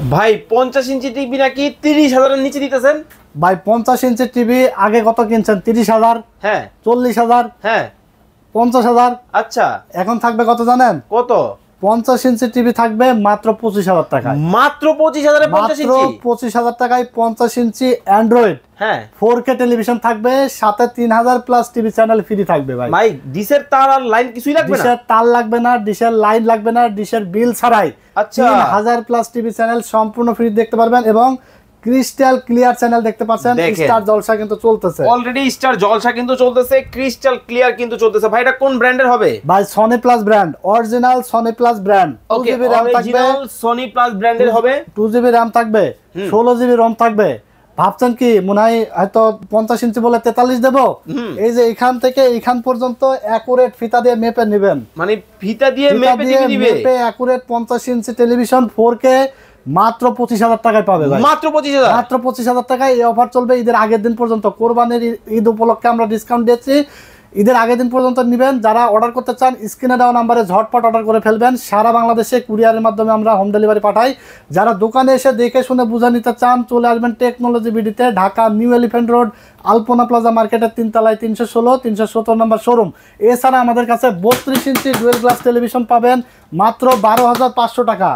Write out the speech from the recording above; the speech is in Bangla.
ভাই 50 ইঞ্চি টিভি নাকি 30,000 এর নিচে দিতেছেন? ভাই 50 ইঞ্চি টিভি আগে কত কিনছেন? 30,000, হ্যাঁ 40,000, হ্যাঁ 50,000। আচ্ছা এখন থাকবে কত জানেন? কত? 50 ইঞ্চি টিভি থাকবে মাত্র 25,000 টাকায়। মাত্র 25,000 এ 50 মাত্র ইঞ্চি? 25,000 টাকায় 50 ইঞ্চি অ্যান্ড্রয়েড হ্যাঁ 4K টেলিভিশন থাকবে, সাথে 3000 প্লাস টিভি চ্যানেল ফ্রি থাকবে ভাই। ভাই ডিশের তার আর লাইন কিছুই লাগবে না? ডিশের তার লাগবে না, ডিশের লাইন লাগবে না, ডিশের বিল ছাড়াই আচ্ছা 3000 প্লাস টিভি চ্যানেল সম্পূর্ণ ফ্রি দেখতে পারবেন এবং ক্রিস্টাল ক্লিয়ার চ্যানেল দেখতে পাচ্ছেন। স্টার জলসা কিন্তু চলতেছে অলরেডি, স্টার জলসা কিন্তু চলতেছে, ক্রিস্টাল ক্লিয়ার কিন্তু চলতেছে। ভাই এটা কোন ব্র্যান্ডের হবে? ভাই Sony plus brand, original Sony plus brand. Okay 2GB RAM থাকবে, অরিজিনাল সনি প্লাস ব্র্যান্ডের হবে। 2GB RAM থাকবে, 16GB ROM থাকবে। ভাবছেন কি মনে হয় হয়তো 50 ইঞ্চি বলে 43 দেবো? এই যে এখান থেকে এখান পর্যন্ত অ্যাকুরেট ফিতা দিয়ে মেপে নেবেন, মানে ফিতা দিয়ে মেপে টিভি দিবে? মেপে অ্যাকুরেট 50 ইঞ্চি টেলিভিশন 4K মাত্র 25,000 টাকায় পাবে ভাই। মাত্র 25,000? মাত্র 25,000 টাকায়। এই অফার চলবে ঈদের আগের দিন পর্যন্ত। কোরবানির ঈদ উপলক্ষে আমরা ডিসকাউন্ট দিচ্ছি, ঈদের আগের দিন পর্যন্ত নেবেন। যারা অর্ডার করতে চান স্ক্রিনে দেওয়া নাম্বারে ঝটপট অর্ডার করে ফেলবেন। সারা বাংলাদেশে কুরিয়ারের মাধ্যমে আমরা হোম ডেলিভারি পাঠাই। যারা দোকানে এসে দেখে শুনে বুঝে নিতে চান চলে আসবেন টেকনোলজি বিডিতে, Dhaka new elephant road, Alpana plaza মার্কেটের 3 তলায় 316-317 নম্বর শোরুম। এছাড়া আমাদের কাছে 32 ইঞ্চি ডুয়েল গ্লাস টেলিভিশন পাবেন মাত্র 12,500 টাকা।